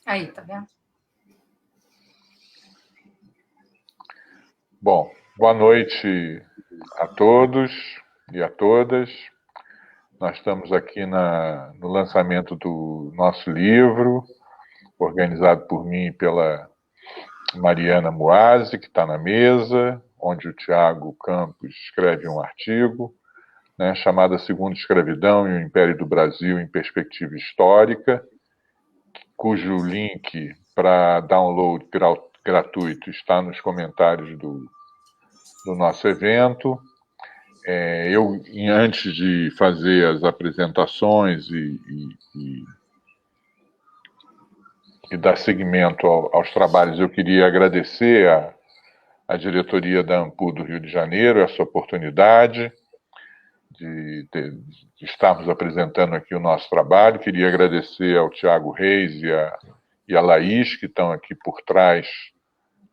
Aí, tá vendo? Bom, boa noite a todos e a todas. Nós estamos aqui no lançamento do nosso livro, organizado por mim e pela Mariana Moazzi, que está na mesa, onde o Tiago Campos escreve um artigo, chamado A Segunda Escravidão e o Império do Brasil em Perspectiva Histórica, cujo link para download gratuito está nos comentários do nosso evento. Eu, antes de fazer as apresentações e dar seguimento aos trabalhos, eu queria agradecer à diretoria da ANPU do Rio de Janeiro essa oportunidade de estarmos apresentando aqui o nosso trabalho. Queria agradecer ao Tiago Reis e a Laís, que estão aqui por trás,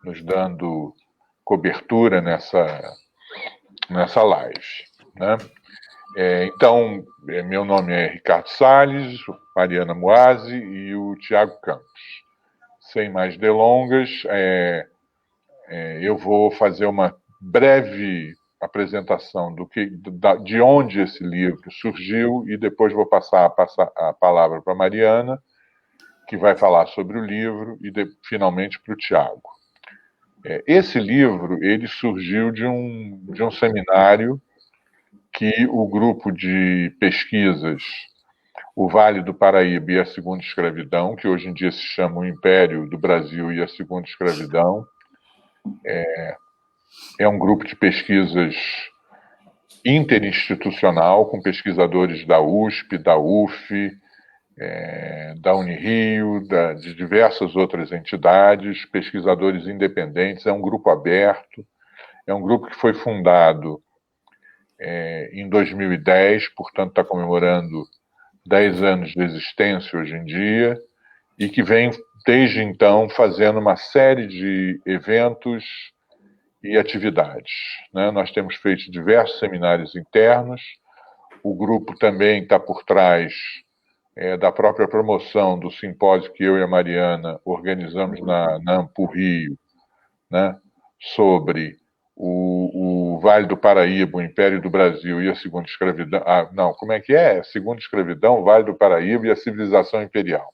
nos dando cobertura nessa live, né? Então, meu nome é Ricardo Salles, Mariana Moazzi e o Tiago Campos. Sem mais delongas, eu vou fazer uma breve apresentação de onde esse livro surgiu e depois vou passar a palavra para a Mariana, que vai falar sobre o livro, e finalmente para o Tiago. Esse livro ele surgiu de um seminário que o grupo de pesquisas O Vale do Paraíba e a Segunda Escravidão, que hoje em dia se chama O Império do Brasil e a Segunda Escravidão, é um grupo de pesquisas interinstitucional, com pesquisadores da USP, da UF, da Unirio, de diversas outras entidades, pesquisadores independentes. É um grupo aberto, é um grupo que foi fundado em 2010, portanto está comemorando 10 anos de existência hoje em dia, e que vem, desde então, fazendo uma série de eventos e atividades, né? Nós temos feito diversos seminários internos, o grupo também está por trás da própria promoção do simpósio que eu e a Mariana organizamos na ANPU Rio, né? Sobre o Vale do Paraíba, o Império do Brasil e a Segunda Escravidão. Como é que é? Segunda Escravidão, o Vale do Paraíba e a Civilização Imperial.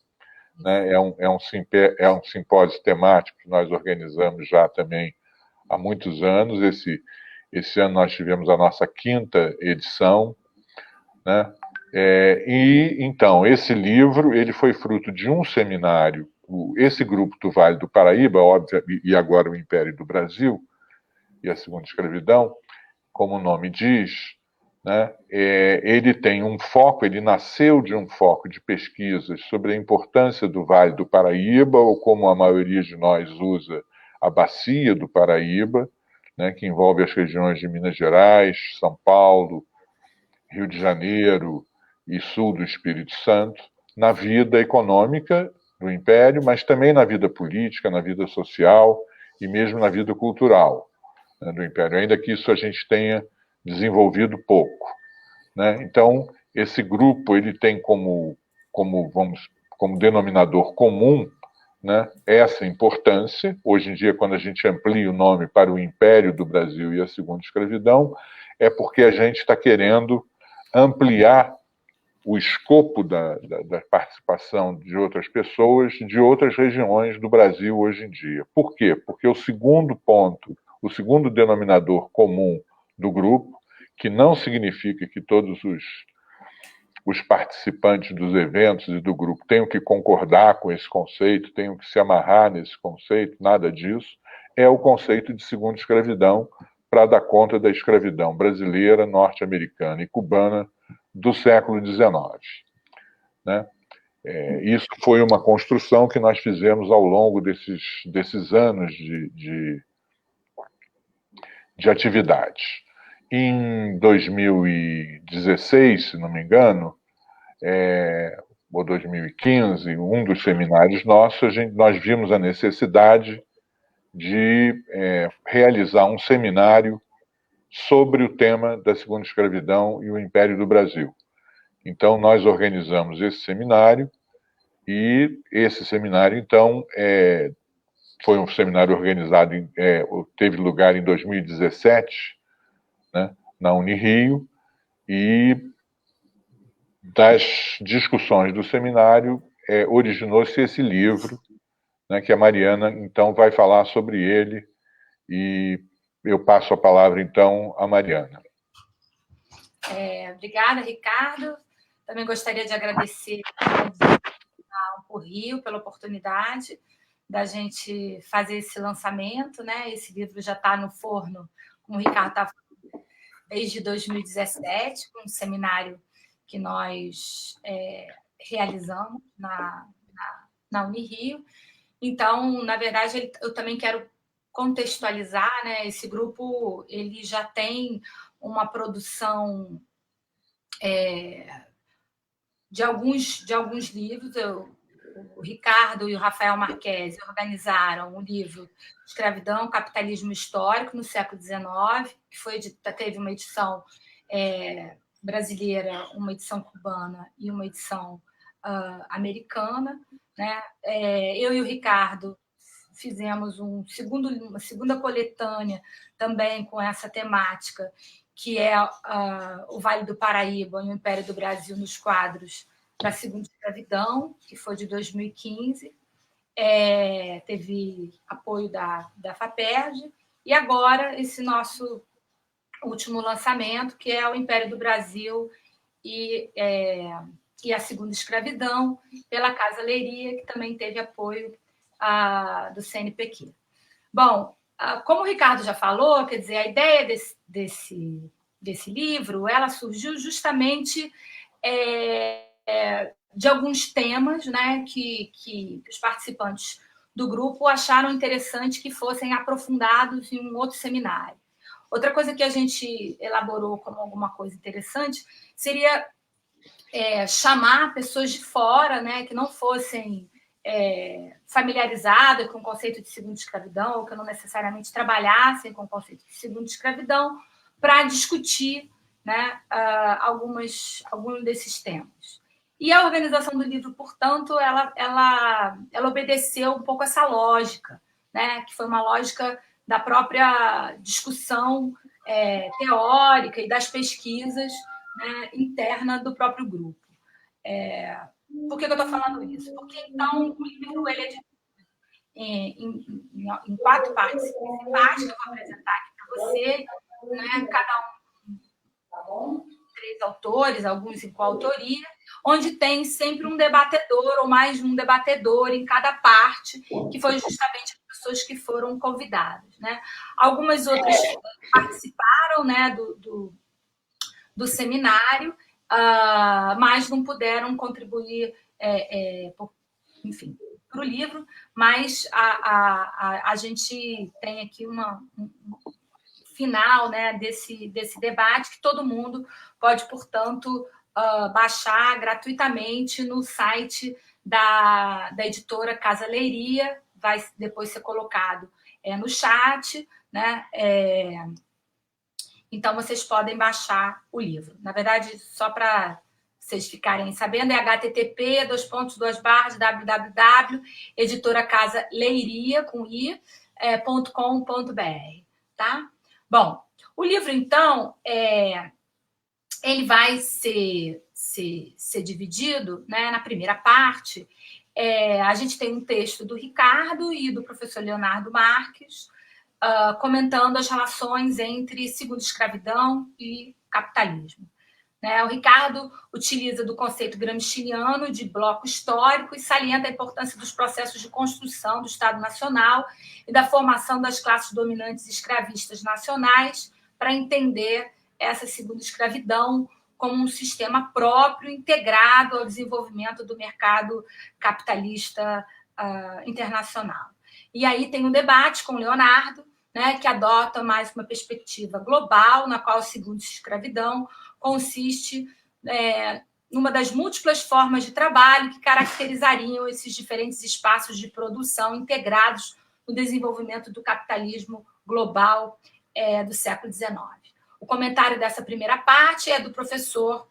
Né? É um simpósio temático que nós organizamos já também há muitos anos. Esse ano nós tivemos a nossa 5ª edição, né? Então, esse livro ele foi fruto de um seminário. Esse grupo do Vale do Paraíba, óbvio, e agora o Império do Brasil e a Segunda Escravidão, como o nome diz, né, ele tem um foco, ele nasceu de um foco de pesquisas sobre a importância do Vale do Paraíba, ou como a maioria de nós usa, a Bacia do Paraíba, né, que envolve as regiões de Minas Gerais, São Paulo, Rio de Janeiro e sul do Espírito Santo, na vida econômica do Império, mas também na vida política, na vida social e mesmo na vida cultural, né, do Império, ainda que isso a gente tenha desenvolvido pouco, né? Então, esse grupo ele tem como denominador comum, né, essa importância. Hoje em dia, quando a gente amplia o nome para o Império do Brasil e a Segunda Escravidão, é porque a gente está querendo ampliar o escopo da participação de outras pessoas de outras regiões do Brasil hoje em dia. Por quê? Porque o segundo ponto, o segundo denominador comum do grupo, que não significa que todos os participantes dos eventos e do grupo tenham que concordar com esse conceito, tenham que se amarrar nesse conceito, nada disso, é o conceito de segunda escravidão, para dar conta da escravidão brasileira, norte-americana e cubana do século XIX. Né? Isso foi uma construção que nós fizemos ao longo desses anos de atividades. Em 2016, se não me engano, ou 2015, um dos seminários nossos, nós vimos a necessidade de realizar um seminário sobre o tema da segunda escravidão e o Império do Brasil. Então, nós organizamos esse seminário E esse seminário, então, foi um seminário organizado, teve lugar em 2017, né, na Unirio, e das discussões do seminário originou-se esse livro, né, que a Mariana, então, vai falar sobre ele, e eu passo a palavra, então, à Mariana. Obrigada, Ricardo. Também gostaria de agradecer ao Rio pela oportunidade da gente fazer esse lançamento, né? Esse livro já está no forno, como o Ricardo está falando, desde 2017, com um seminário que nós realizamos na Unirio. Então, na verdade, eu também quero contextualizar, né? Esse grupo ele já tem uma produção de alguns livros. O Ricardo e o Rafael Marquesi organizaram o livro Escravidão, Capitalismo Histórico no século XIX, que teve uma edição brasileira, uma edição cubana e uma edição americana, né? Eu e o Ricardo fizemos uma segunda coletânea também com essa temática, que é o Vale do Paraíba e o Império do Brasil nos quadros da Segunda Escravidão, que foi de 2015. Teve apoio da FAPERJ, e agora esse nosso último lançamento, que é o Império do Brasil e a Segunda Escravidão, pela Casa Leiria, que também teve apoio do CNPq. Bom, como o Ricardo já falou, quer dizer, a ideia desse livro, ela surgiu justamente de alguns temas, né, que os participantes do grupo acharam interessante que fossem aprofundados em um outro seminário. Outra coisa que a gente elaborou como alguma coisa interessante seria chamar pessoas de fora, né, que não fossem familiarizadas com o conceito de segunda escravidão, ou que não necessariamente trabalhassem com o conceito de segunda escravidão, para discutir, né, alguns desses temas. E a organização do livro, portanto, ela obedeceu um pouco essa lógica, né, que foi uma lógica da própria discussão teórica e das pesquisas, né, interna do próprio grupo. Por que eu estou falando isso? Porque, então, o livro ele é dividido em 4 partes principais, que eu vou apresentar aqui para você, né, cada um 3 autores, alguns em coautoria, onde tem sempre um debatedor ou mais de um debatedor em cada parte, que foi justamente as pessoas que foram convidadas, né? Algumas outras participaram, né, do seminário, mas não puderam contribuir, enfim, para o livro, mas a gente tem aqui um final, né, desse debate, que todo mundo pode, portanto, baixar gratuitamente no site da editora Casa Leiria, vai depois ser colocado no chat, né? Então, vocês podem baixar o livro. Na verdade, só para vocês ficarem sabendo, é http://www.editoracasaleiria.com.br, tá? Bom, o livro, então, ele vai ser dividido, né, na primeira parte. A gente tem um texto do Ricardo e do professor Leonardo Marques, comentando as relações entre segunda escravidão e capitalismo. O Ricardo utiliza do conceito gramsciano de bloco histórico e salienta a importância dos processos de construção do Estado Nacional e da formação das classes dominantes escravistas nacionais para entender essa segunda escravidão como um sistema próprio, integrado ao desenvolvimento do mercado capitalista internacional. E aí tem um debate com o Leonardo, né, que adota mais uma perspectiva global, na qual a segunda escravidão consiste numa das múltiplas formas de trabalho que caracterizariam esses diferentes espaços de produção integrados no desenvolvimento do capitalismo global do século XIX. O comentário dessa primeira parte é do professor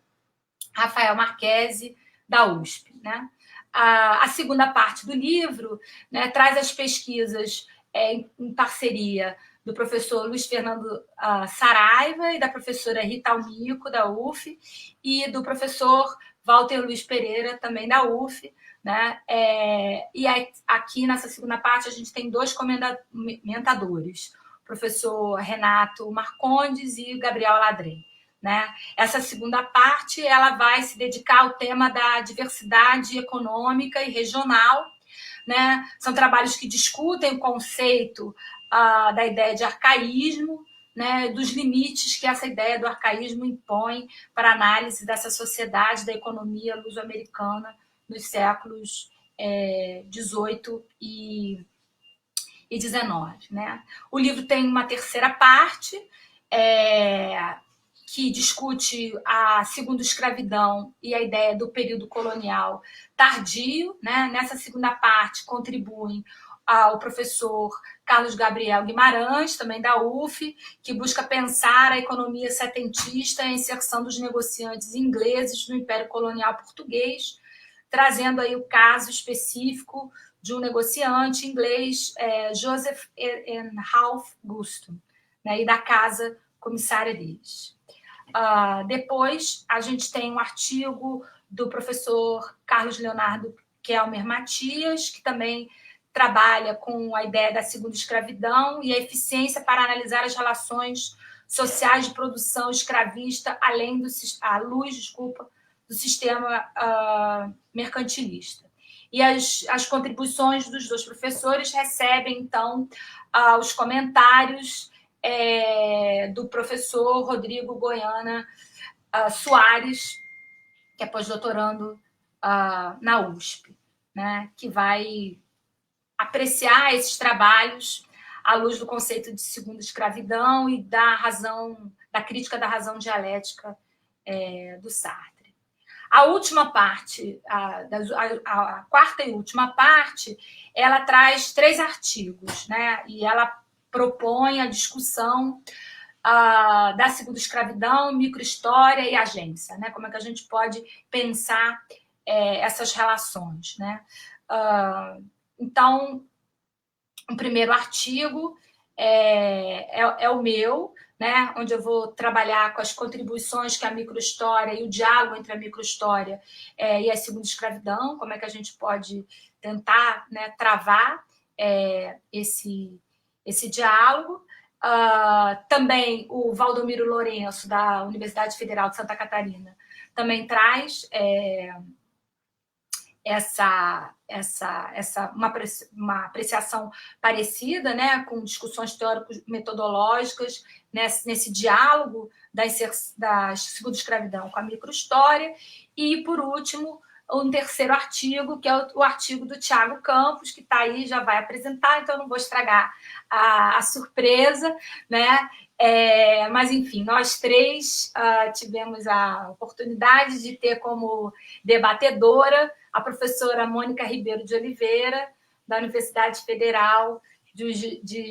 Rafael Marquesi, da USP, né? A segunda parte do livro, né, traz as pesquisas em parceria do professor Luiz Fernando Saraiva e da professora Rita Almico, da UF, e do professor Walter Luiz Pereira, também da UF, né? E aqui nessa segunda parte a gente tem 2 comentadores, o professor Renato Marcondes e o Gabriel Ladrem, né? Essa segunda parte ela vai se dedicar ao tema da diversidade econômica e regional, né? São trabalhos que discutem o conceito da ideia de arcaísmo, né? Dos limites que essa ideia do arcaísmo impõe para a análise dessa sociedade da economia luso-americana nos séculos 18 e 19. Né? O livro tem uma terceira parte, que discute a segunda escravidão e a ideia do período colonial tardio. Né? Nessa segunda parte contribuem o professor Carlos Gabriel Guimarães, também da UF, que busca pensar a economia setentista e a inserção dos negociantes ingleses no Império Colonial Português, trazendo aí o caso específico de um negociante inglês, Joseph and Ralph Guston, né, e da casa comissária deles. Depois, a gente tem um artigo do professor Carlos Leonardo Kelmer Matias, que também trabalha com a ideia da segunda escravidão e a eficiência para analisar as relações sociais de produção escravista à luz do sistema mercantilista. E as contribuições dos 2 professores recebem, então, os comentários do professor Rodrigo Goiana Soares, que é pós-doutorando na USP, né, que vai apreciar esses trabalhos à luz do conceito de segunda escravidão e da crítica da razão dialética do Sartre. A última parte, a quarta e última parte, ela traz 3 artigos, né? E ela propõe a discussão da segunda escravidão, microhistória e agência, né? Como é que a gente pode pensar essas relações, né? Então, o primeiro artigo é o meu, né, onde eu vou trabalhar com as contribuições que a microhistória e o diálogo entre a microhistória e a segunda escravidão, como é que a gente pode tentar, né, travar esse diálogo. Também o Valdomiro Lourenço, da Universidade Federal de Santa Catarina, também traz uma apreciação parecida, né, com discussões teórico-metodológicas nesse diálogo da segunda escravidão com a microhistória. E, por último, um terceiro artigo, que é o artigo do Tiago Campos, que está aí, já vai apresentar, então eu não vou estragar a surpresa, né? Mas, enfim, nós 3 tivemos a oportunidade de ter como debatedora a professora Mônica Ribeiro de Oliveira, da Universidade Federal de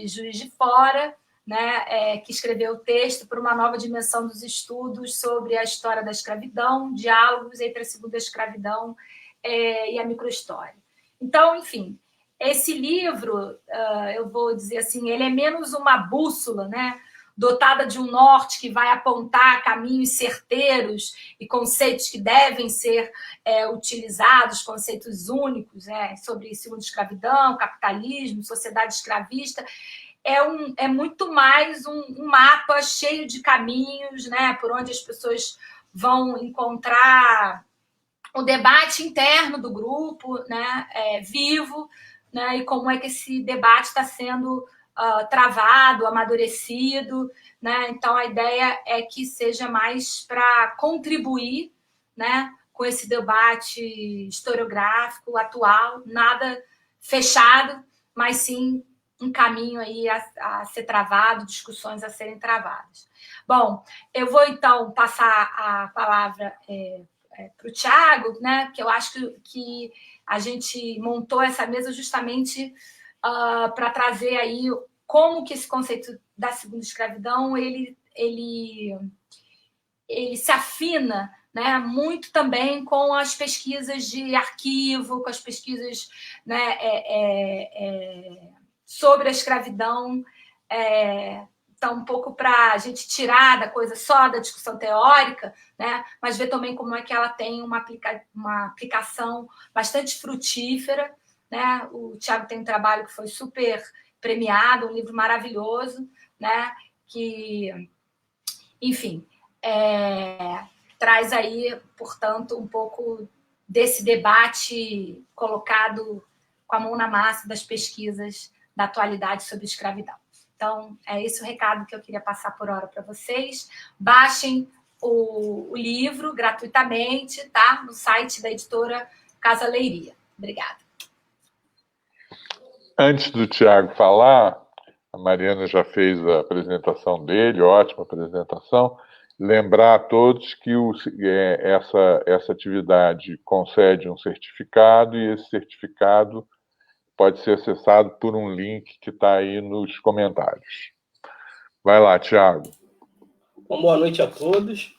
Juiz de Fora, né, que escreveu o texto para uma nova dimensão dos estudos sobre a história da escravidão, diálogos entre a segunda escravidão e a microhistória. Então, enfim, esse livro, eu vou dizer assim, ele é menos uma bússola, né, dotada de um norte que vai apontar caminhos certeiros e conceitos que devem ser utilizados, conceitos únicos, sobre segunda escravidão, capitalismo, sociedade escravista. É muito mais um mapa cheio de caminhos, né, por onde as pessoas vão encontrar o debate interno do grupo, né, vivo, né, e como é que esse debate está sendo travado, amadurecido, né? Então a ideia é que seja mais para contribuir, né, com esse debate historiográfico atual, nada fechado, mas sim um caminho aí a ser travado, discussões a serem travadas. Bom, eu vou então passar a palavra para o Tiago, né, que eu acho que a gente montou essa mesa justamente para trazer aí como que esse conceito da segunda escravidão ele se afina, né, muito também com as pesquisas de arquivo, com as pesquisas, né, sobre a escravidão, então, um pouco para a gente tirar da coisa só da discussão teórica, né, mas ver também como é que ela tem uma aplicação bastante frutífera, né? O Tiago tem um trabalho que foi super premiado, um livro maravilhoso, né, que, enfim, traz aí, portanto, um pouco desse debate colocado com a mão na massa das pesquisas da atualidade sobre escravidão. Então, é esse o recado que eu queria passar por hora para vocês. Baixem o livro gratuitamente, tá? No site da editora Casa Leiria. Obrigada. Antes do Tiago falar, a Mariana já fez a apresentação dele, ótima apresentação. Lembrar a todos que essa atividade concede um certificado e esse certificado pode ser acessado por um link que está aí nos comentários. Vai lá, Tiago. Bom, boa noite a todos.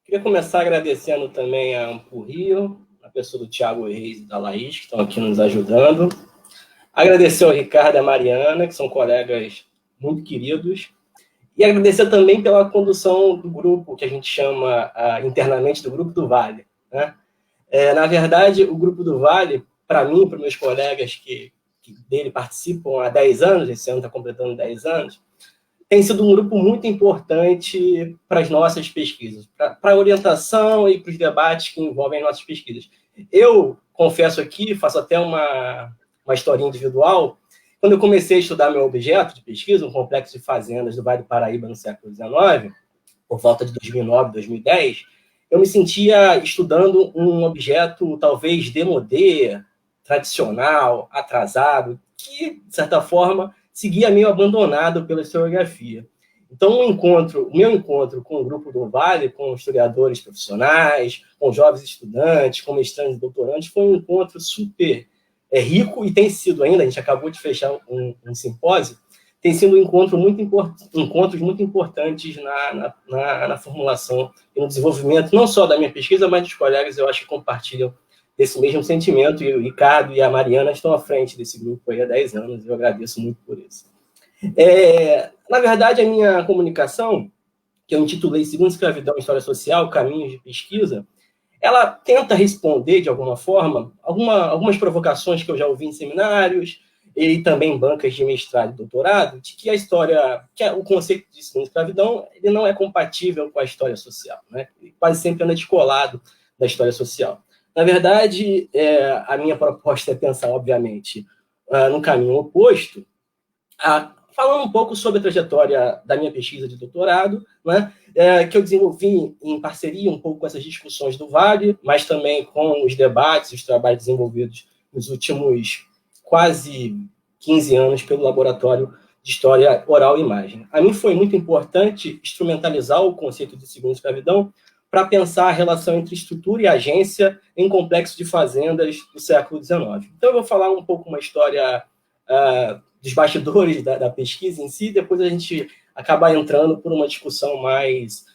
Queria começar agradecendo também a Ampul Rio, a pessoa do Tiago Reis e da Laís, que estão aqui nos ajudando. Agradecer ao Ricardo e à Mariana, que são colegas muito queridos. E agradecer também pela condução do grupo, que a gente chama internamente do Grupo do Vale, né? Na verdade, o Grupo do Vale, para mim, para meus colegas que dele participam há 10 anos, esse ano está completando 10 anos, tem sido um grupo muito importante para as nossas pesquisas, para a orientação e para os debates que envolvem nossas pesquisas. Eu confesso aqui, faço até uma historinha individual. Quando eu comecei a estudar meu objeto de pesquisa, um complexo de fazendas do Vale do Paraíba no século XIX, por volta de 2009, 2010, eu me sentia estudando um objeto talvez démodé, tradicional, atrasado, que, de certa forma, seguia meio abandonado pela historiografia. Então, o meu encontro com o Grupo do Vale, com historiadores profissionais, com jovens estudantes, com mestrandos e doutorandos, foi um encontro super rico e tem sido ainda, a gente acabou de fechar um simpósio, tem sido encontros muito importantes na formulação e no desenvolvimento, não só da minha pesquisa, mas dos colegas, eu acho que compartilham desse mesmo sentimento, e o Ricardo e a Mariana estão à frente desse grupo aí há 10 anos, eu agradeço muito por isso. Na verdade, a minha comunicação, que eu intitulei Segunda Escravidão e História Social, Caminhos de Pesquisa, ela tenta responder, de alguma forma, algumas provocações que eu já ouvi em seminários e também em bancas de mestrado e doutorado, de que o conceito de segunda escravidão, ele não é compatível com a história social, né? Ele quase sempre anda descolado da história social. Na verdade, a minha proposta é pensar, obviamente, no caminho oposto, falando um pouco sobre a trajetória da minha pesquisa de doutorado, né, que eu desenvolvi em parceria um pouco com essas discussões do Vale, mas também com os debates, os trabalhos desenvolvidos nos últimos quase 15 anos pelo Laboratório de História Oral e Imagem. A mim foi muito importante instrumentalizar o conceito de segunda escravidão para pensar a relação entre estrutura e agência em complexo de fazendas do século XIX. Então, eu vou falar um pouco uma história dos bastidores da pesquisa em si, depois a gente acaba entrando por uma discussão mais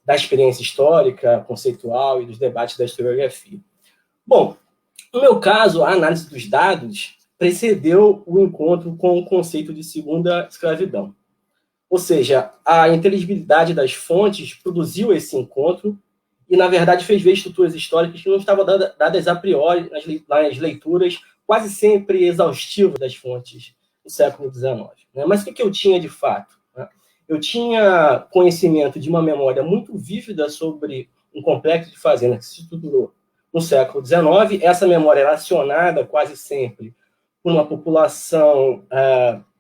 da experiência histórica, conceitual e dos debates da historiografia. Bom, no meu caso, a análise dos dados precedeu o encontro com o conceito de segunda escravidão. Ou seja, a inteligibilidade das fontes produziu esse encontro e, na verdade, fez ver estruturas históricas que não estavam dadas a priori nas leituras quase sempre exaustivas das fontes do século XIX. Né? Mas o que eu tinha de fato? Né? Eu tinha conhecimento de uma memória muito vívida sobre um complexo de fazendas que se estruturou no século XIX. Essa memória era acionada quase sempre por uma população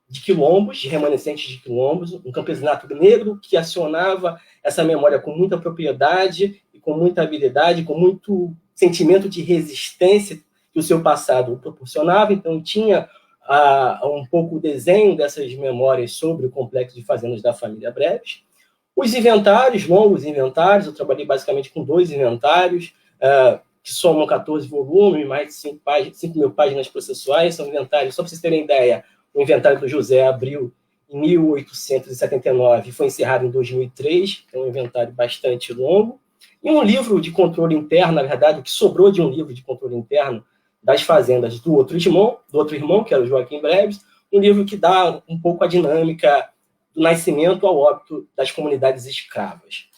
de quilombos, de remanescentes de quilombos, um campesinato negro que acionava essa memória com muita propriedade e com muita habilidade, com muito sentimento de resistência que o seu passado proporcionava. Então, tinha um pouco o desenho dessas memórias sobre o complexo de fazendas da família Breves. Os inventários, longos inventários, eu trabalhei basicamente com 2 inventários, que somam 14 volumes, mais de 5 mil páginas processuais, são inventários, só para vocês terem ideia, o inventário do José abriu em 1879 e foi encerrado em 2003, é um inventário bastante longo. E um livro de controle interno, na verdade, o que sobrou de um livro de controle interno das fazendas do outro irmão, que era o Joaquim Breves, um livro que dá um pouco a dinâmica do nascimento ao óbito das comunidades escravas.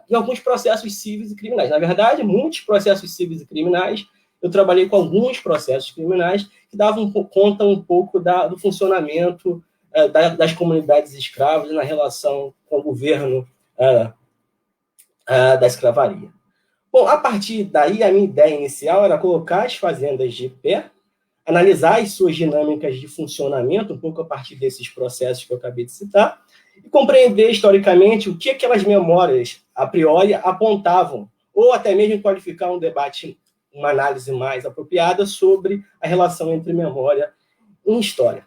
E alguns processos cíveis e criminais. Na verdade, muitos processos cíveis e criminais. Eu trabalhei com alguns processos criminais que davam conta um pouco do funcionamento das comunidades escravas na relação com o governo da escravaria. Bom, a partir daí, a minha ideia inicial era colocar as fazendas de pé, analisar as suas dinâmicas de funcionamento, um pouco a partir desses processos que eu acabei de citar, e compreender historicamente o que aquelas memórias, a priori, apontavam, ou até mesmo qualificar um debate, uma análise mais apropriada sobre a relação entre memória e história.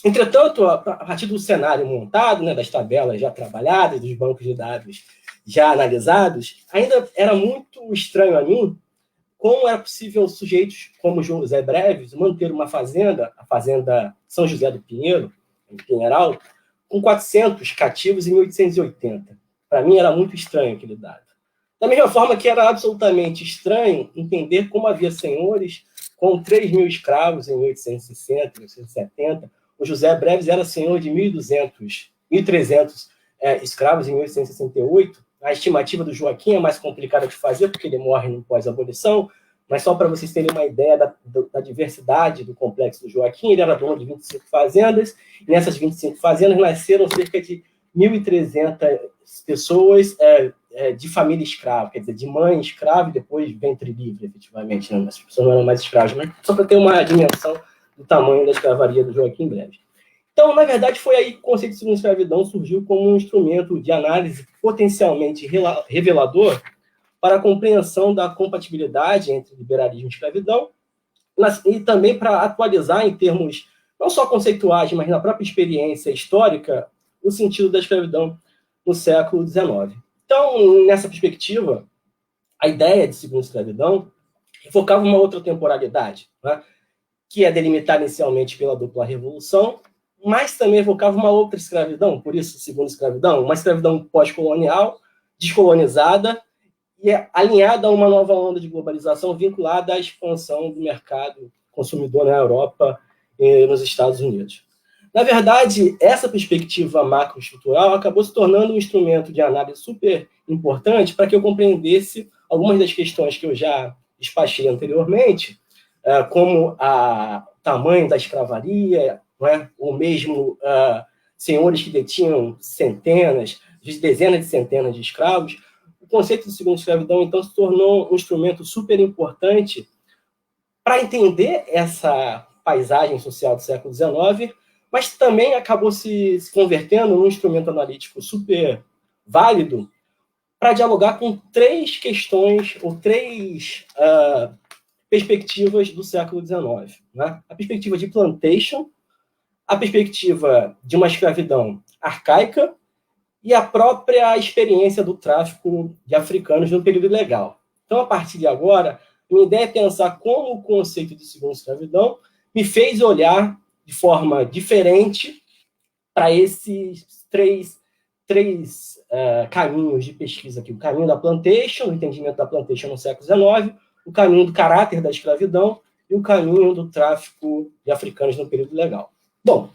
Entretanto, a partir do cenário montado, né, das tabelas já trabalhadas, dos bancos de dados já analisados, ainda era muito estranho a mim como era possível sujeitos como José Breves manter uma fazenda, a Fazenda São José do Pinheiro, em Pinheiral, com 400 cativos em 1880. Para mim era muito estranho aquele dado. Da mesma forma que era absolutamente estranho entender como havia senhores com 3.000 escravos em 1860, 1870. O José Breves era senhor de 1.300 escravos em 1868. A estimativa do Joaquim é mais complicada de fazer, porque ele morre no pós-abolição, mas só para vocês terem uma ideia da diversidade do complexo do Joaquim, ele era dono de 25 fazendas, e nessas 25 fazendas nasceram cerca de 1.300 pessoas de família escrava, quer dizer, de mãe escrava e depois ventre livre, efetivamente. Né? As pessoas não eram mais escravas, mas só para ter uma dimensão do tamanho da escravaria do Joaquim Breves. Então, na verdade, foi aí que o conceito de segunda escravidão surgiu como um instrumento de análise potencialmente revelador para a compreensão da compatibilidade entre liberalismo e escravidão, e também para atualizar em termos não só conceituais, mas na própria experiência histórica, o sentido da escravidão no século XIX. Então, nessa perspectiva, a ideia de segunda escravidão enfocava uma outra temporalidade, né, que é delimitada inicialmente pela dupla revolução, mas também evocava uma outra escravidão, por isso, segunda escravidão, uma escravidão pós-colonial, descolonizada e alinhada a uma nova onda de globalização vinculada à expansão do mercado consumidor na Europa e nos Estados Unidos. Na verdade, essa perspectiva macroestrutural acabou se tornando um instrumento de análise super importante para que eu compreendesse algumas das questões que eu já despachei anteriormente, como o tamanho da escravaria, ou mesmo senhores que detinham centenas, dezenas de centenas de escravos. O conceito de segunda escravidão, então, se tornou um instrumento super importante para entender essa paisagem social do século XIX, mas também acabou se convertendo num instrumento analítico super válido para dialogar com três questões, ou três perspectivas do século XIX. Né? A perspectiva de plantation, a perspectiva de uma escravidão arcaica e a própria experiência do tráfico de africanos no período ilegal. Então, a partir de agora, minha ideia é pensar como o conceito de segunda escravidão me fez olhar de forma diferente para esses três caminhos de pesquisa aqui. O caminho da plantation, o entendimento da plantation no século XIX, o caminho do caráter da escravidão e o caminho do tráfico de africanos no período ilegal. Bom,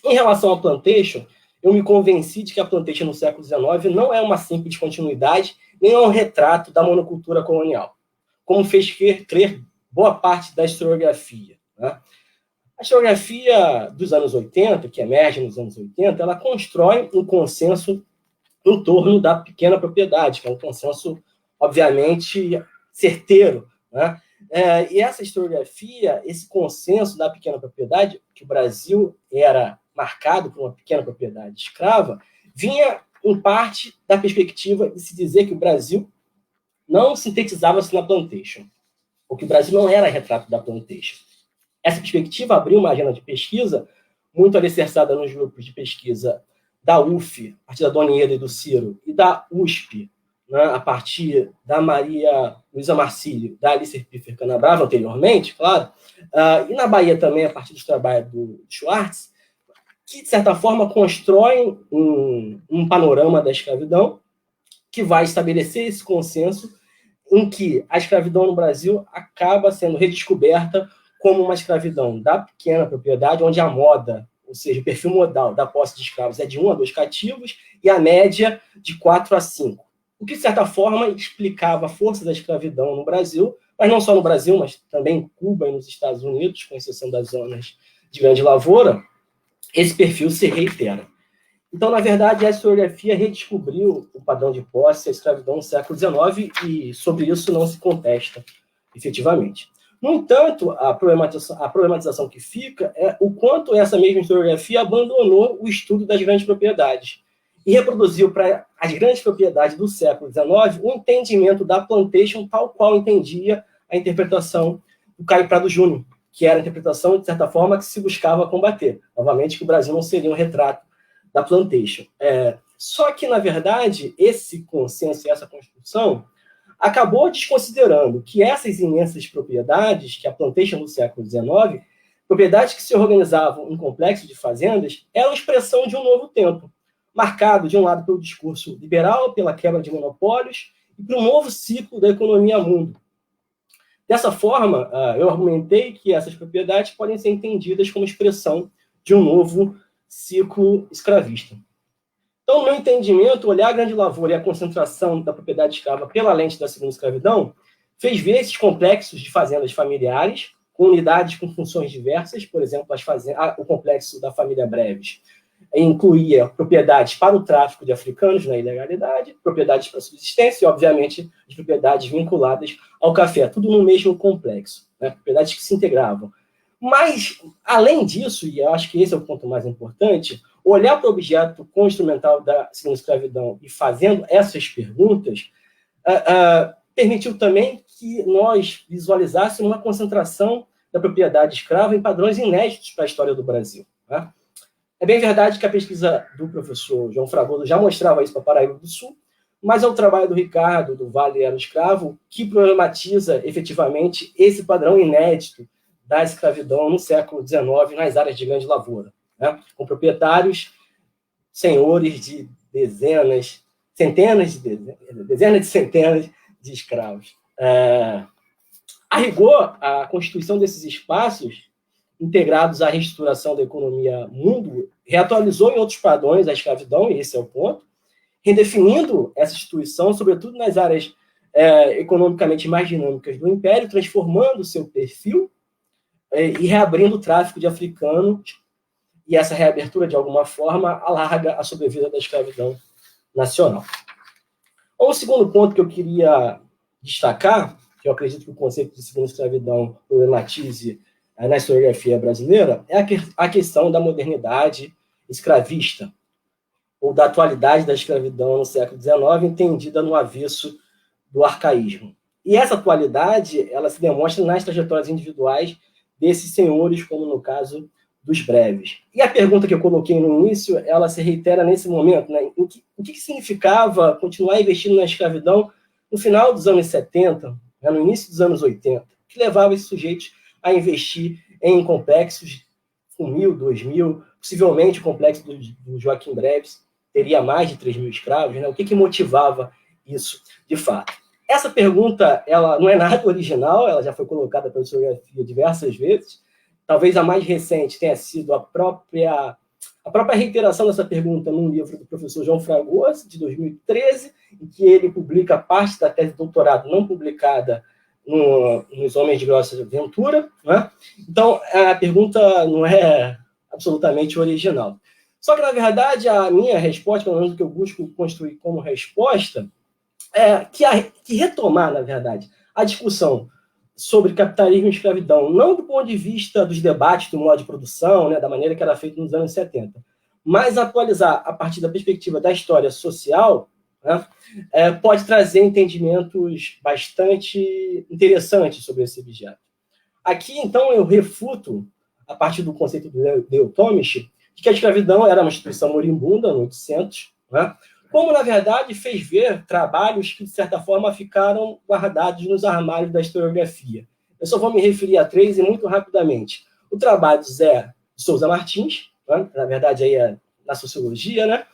em relação à plantation, eu me convenci de que a plantation no século XIX não é uma simples continuidade, nem é um retrato da monocultura colonial, como fez crer boa parte da historiografia. Né? A historiografia dos anos 80, que emerge nos anos 80, ela constrói um consenso em torno da pequena propriedade, que é um consenso, obviamente, certeiro. Né? E essa historiografia, esse consenso da pequena propriedade, que o Brasil era marcado por uma pequena propriedade escrava, vinha, em parte, da perspectiva de se dizer que o Brasil não sintetizava-se na plantation, ou que o Brasil não era retrato da plantation. Essa perspectiva abriu uma agenda de pesquisa muito alicerçada nos grupos de pesquisa da UF, a partir da Dona Ieda e do Ciro, e da USP, né, a partir da Maria Luísa Marcílio, da Alice Piffer Canabrava, anteriormente, claro, e na Bahia também, a partir dos trabalhos do Schwartz, que, de certa forma, constroem um panorama da escravidão que vai estabelecer esse consenso em que a escravidão no Brasil acaba sendo redescoberta como uma escravidão da pequena propriedade, onde a moda, ou seja, o perfil modal da posse de escravos é de 1 a 2 cativos e a média de 4 a 5. O que, de certa forma, explicava a força da escravidão no Brasil, mas não só no Brasil, mas também em Cuba e nos Estados Unidos, com exceção das zonas de grande lavoura, esse perfil se reitera. Então, na verdade, a historiografia redescobriu o padrão de posse, a escravidão no século XIX, e sobre isso não se contesta, efetivamente. No entanto, a problematização que fica é o quanto essa mesma historiografia abandonou o estudo das grandes propriedades e reproduziu para as grandes propriedades do século XIX o entendimento da plantation tal qual entendia a interpretação do Caio Prado Júnior, que era a interpretação, de certa forma, que se buscava combater. Novamente, que o Brasil não seria um retrato da plantation. Só que, na verdade, esse consenso e essa construção acabou desconsiderando que essas imensas propriedades, que a plantation do século XIX, propriedades que se organizavam em complexo de fazendas, eram expressão de um novo tempo, marcado, de um lado, pelo discurso liberal, pela quebra de monopólios, e por um novo ciclo da economia mundo. Dessa forma, eu argumentei que essas propriedades podem ser entendidas como expressão de um novo ciclo escravista. Então, no meu entendimento, olhar a grande lavoura e a concentração da propriedade escrava pela lente da segunda escravidão fez ver esses complexos de fazendas familiares, com unidades com funções diversas, por exemplo, o complexo da família Breves incluía propriedades para o tráfico de africanos na ilegalidade, propriedades para subsistência e, obviamente, as propriedades vinculadas ao café, tudo no mesmo complexo, né? Propriedades que se integravam. Mas, além disso, e eu acho que esse é o ponto mais importante, olhar para o objeto com o instrumental da segunda escravidão e fazendo essas perguntas permitiu também que nós visualizássemos uma concentração da propriedade escrava em padrões inéditos para a história do Brasil, né? É bem verdade que a pesquisa do professor João Fragoso já mostrava isso para Paraíba do Sul, mas é o trabalho do Ricardo, do Vale Era Escravo, que problematiza efetivamente esse padrão inédito da escravidão no século XIX nas áreas de grande lavoura, né? Com proprietários, senhores de dezenas de centenas de escravos. A rigor, a constituição desses espaços integrados à reestruturação da economia mundo, reatualizou em outros padrões a escravidão, e esse é o ponto, redefinindo essa instituição, sobretudo nas áreas economicamente mais dinâmicas do Império, transformando o seu perfil e reabrindo o tráfico de africanos, e essa reabertura, de alguma forma, alarga a sobrevida da escravidão nacional. O segundo ponto que eu queria destacar, que eu acredito que o conceito de segunda escravidão problematize na historiografia brasileira, é a questão da modernidade escravista, ou da atualidade da escravidão no século XIX, entendida no avesso do arcaísmo. E essa atualidade, ela se demonstra nas trajetórias individuais desses senhores, como no caso dos Breves. E a pergunta que eu coloquei no início, ela se reitera nesse momento, né? O que significava continuar investindo na escravidão no final dos anos 70, né, no início dos anos 80, que levava esses sujeitos a investir em complexos com 1.000, 2.000, possivelmente o complexo do Joaquim Breves teria mais de 3.000 escravos, né? O que motivava isso de fato? Essa pergunta, ela não é nada original, ela já foi colocada pela historiografia diversas vezes. Talvez a mais recente tenha sido a própria reiteração dessa pergunta num livro do professor João Fragoso, de 2013, em que ele publica parte da tese de doutorado não publicada nos Homens de Grossa Ventura, né? Então, a pergunta não é absolutamente original. Só que, na verdade, a minha resposta, pelo menos o que eu busco construir como resposta, é que retomar, na verdade, a discussão sobre capitalismo e escravidão, não do ponto de vista dos debates do modo de produção, né, da maneira que era feito nos anos 70, mas atualizar a partir da perspectiva da história social, né, pode trazer entendimentos bastante interessantes sobre esse objeto. Aqui, então, eu refuto, a partir do conceito do Leo Tomisch, de que a escravidão era uma instituição moribunda no 800, né, como, na verdade, fez ver trabalhos que, de certa forma, ficaram guardados nos armários da historiografia. Eu só vou me referir a 3 e muito rapidamente. O trabalho do Zé de Souza Martins, né, na verdade, aí é na sociologia, né,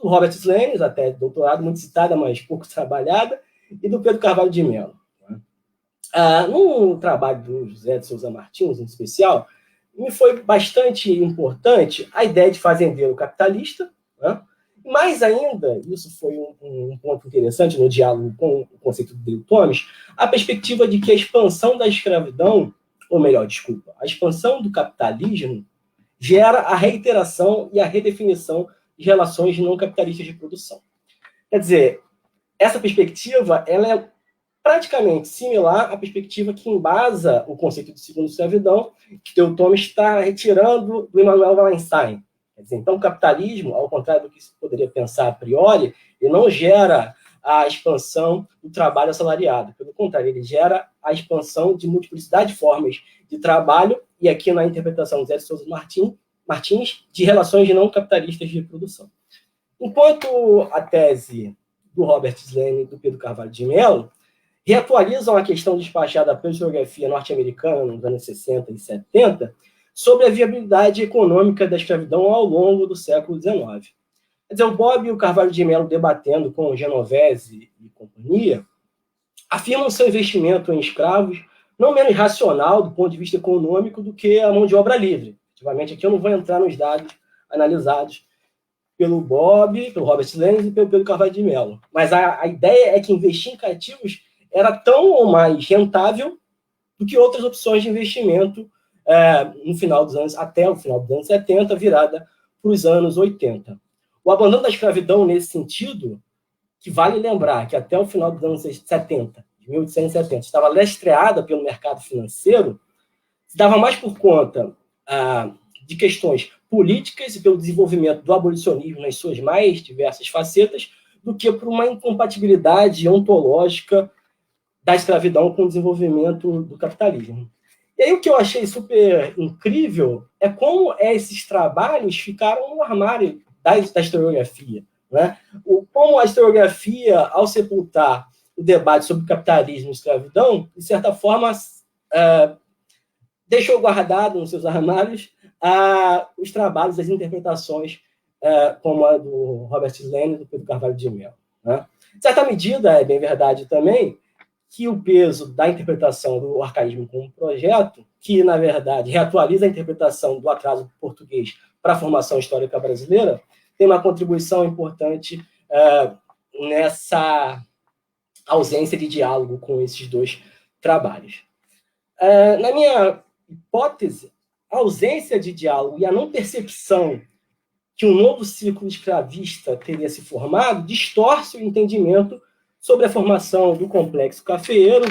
do Robert Slanes, até doutorado, muito citada, mas pouco trabalhada, e do Pedro Carvalho de Mello. No trabalho do José de Souza Martins, em especial, me foi bastante importante a ideia de fazendeiro capitalista, né? Mais ainda, isso foi um ponto interessante no diálogo com o conceito do Dale Thomas, a perspectiva de que a expansão da escravidão, ou melhor, desculpa, a expansão do capitalismo gera a reiteração e a redefinição de relações não capitalistas de produção. Quer dizer, essa perspectiva ela é praticamente similar à perspectiva que embasa o conceito de segunda escravidão, que Dale Thomas está retirando do Immanuel Wallenstein. Quer dizer, então, o capitalismo, ao contrário do que se poderia pensar a priori, ele não gera a expansão do trabalho assalariado. Pelo contrário, ele gera a expansão de multiplicidade de formas de trabalho, e aqui na interpretação do Zé de Souza Martins, de relações não capitalistas de produção. Enquanto a tese do Robert Slanes e do Pedro Carvalho de Mello reatualizam a questão despachada pela historiografia norte-americana nos anos 60 e 70 sobre a viabilidade econômica da escravidão ao longo do século XIX. Quer dizer, o Bob e o Carvalho de Mello, debatendo com o Genovese e companhia, afirmam seu investimento em escravos não menos racional do ponto de vista econômico do que a mão de obra livre. Efetivamente, aqui eu não vou entrar nos dados analisados pelo Bob, pelo Robert Slanes e pelo Pedro Carvalho de Mello. Mas a ideia é que investir em cativos era tão ou mais rentável do que outras opções de investimento no final dos anos, até o final dos anos 70, virada para os anos 80. O abandono da escravidão, nesse sentido, que vale lembrar que até o final dos anos 70, de 1870, estava lastreada pelo mercado financeiro, se dava mais por conta de questões políticas e pelo desenvolvimento do abolicionismo nas suas mais diversas facetas, do que por uma incompatibilidade ontológica da escravidão com o desenvolvimento do capitalismo. E aí o que eu achei super incrível é como esses trabalhos ficaram no armário da historiografia, né? Como a historiografia, ao sepultar o debate sobre capitalismo e escravidão, de certa forma, deixou guardado nos seus armários os trabalhos, as interpretações, como a do Robert Slanes e do Pedro Carvalho de Mello, né? De certa medida, é bem verdade também, que o peso da interpretação do arcaísmo como projeto, que, na verdade, reatualiza a interpretação do atraso português para a formação histórica brasileira, tem uma contribuição importante nessa ausência de diálogo com esses dois trabalhos. Na minha hipótese, a ausência de diálogo e a não percepção que um novo ciclo escravista teria se formado distorce o entendimento sobre a formação do complexo cafeeiro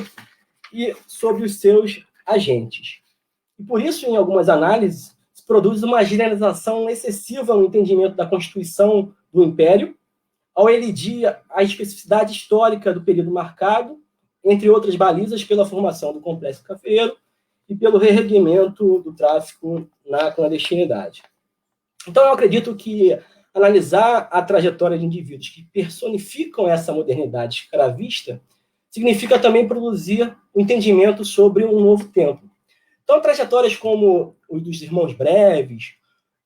e sobre os seus agentes. E por isso, em algumas análises, se produz uma generalização excessiva no entendimento da constituição do Império, ao elidir a especificidade histórica do período marcado, entre outras balizas, pela formação do complexo cafeeiro e pelo reerguimento do tráfico na clandestinidade. Então, eu acredito que analisar a trajetória de indivíduos que personificam essa modernidade escravista significa também produzir um entendimento sobre um novo tempo. Então, trajetórias como os dos Irmãos Breves,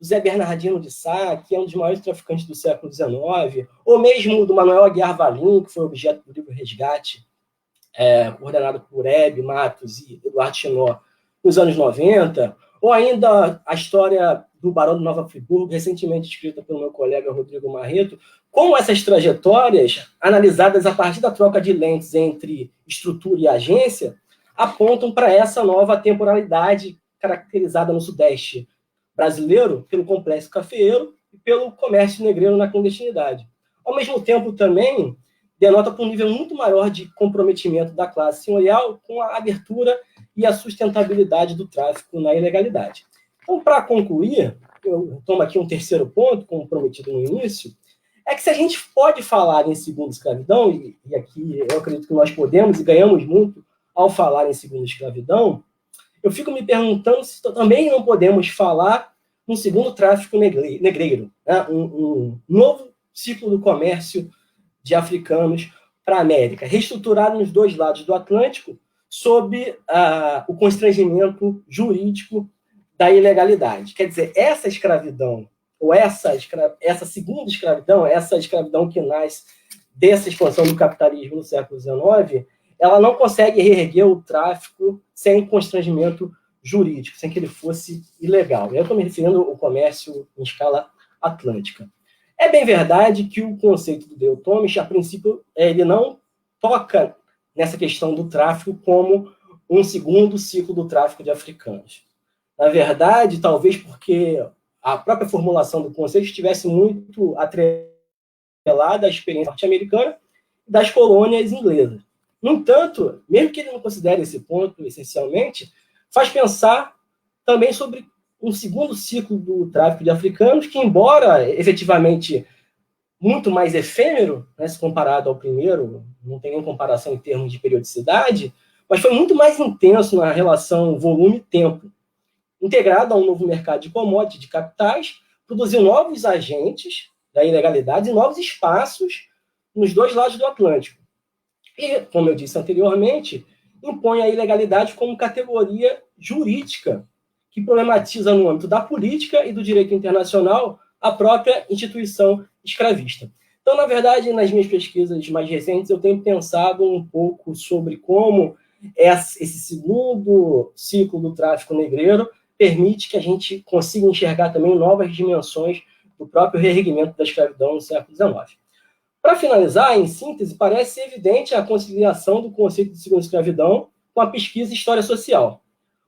o Zé Bernardino de Sá, que é um dos maiores traficantes do século XIX, ou mesmo do Manuel Aguiar Valim, que foi objeto do livro Resgate, coordenado por Hebe Matos e Eduardo Chinó, nos anos 90, ou ainda a história do Barão de Nova Friburgo, recentemente escrita pelo meu colega Rodrigo Marreto, como essas trajetórias, analisadas a partir da troca de lentes entre estrutura e agência, apontam para essa nova temporalidade caracterizada no Sudeste brasileiro pelo complexo cafeeiro e pelo comércio negreiro na clandestinidade. Ao mesmo tempo, também, denota por um nível muito maior de comprometimento da classe senhorial com a abertura e a sustentabilidade do tráfico na ilegalidade. Então, para concluir, eu tomo aqui um terceiro ponto, como prometido no início, é que se a gente pode falar em segunda escravidão, e aqui eu acredito que nós podemos e ganhamos muito ao falar em segunda escravidão, eu fico me perguntando se também não podemos falar num segundo tráfico negreiro, né? Um novo ciclo do comércio de africanos para a América, reestruturado nos dois lados do Atlântico, sob o constrangimento jurídico da ilegalidade. Quer dizer, essa escravidão, ou essa segunda escravidão, essa escravidão que nasce dessa expansão do capitalismo no século XIX, ela não consegue reerguer o tráfico sem constrangimento jurídico, sem que ele fosse ilegal. Eu estou me referindo ao comércio em escala atlântica. É bem verdade que o conceito do Dale Thomas, a princípio, ele não toca nessa questão do tráfico como um segundo ciclo do tráfico de africanos. Na verdade, talvez porque a própria formulação do conceito estivesse muito atrelada à experiência norte-americana e das colônias inglesas. No entanto, mesmo que ele não considere esse ponto essencialmente, faz pensar também sobre um segundo ciclo do tráfico de africanos, que, embora efetivamente muito mais efêmero, né, se comparado ao primeiro, não tem nenhuma comparação em termos de periodicidade, mas foi muito mais intenso na relação volume-tempo, integrado a um novo mercado de commodities, de capitais, produziu novos agentes da ilegalidade e novos espaços nos dois lados do Atlântico. E, como eu disse anteriormente, impõe a ilegalidade como categoria jurídica, que problematiza no âmbito da política e do direito internacional a própria instituição escravista. Então, na verdade, nas minhas pesquisas mais recentes, eu tenho pensado um pouco sobre como esse segundo ciclo do tráfico negreiro permite que a gente consiga enxergar também novas dimensões do próprio reerguimento da escravidão no século XIX. Para finalizar, em síntese, parece evidente a conciliação do conceito de segunda escravidão com a pesquisa em história social.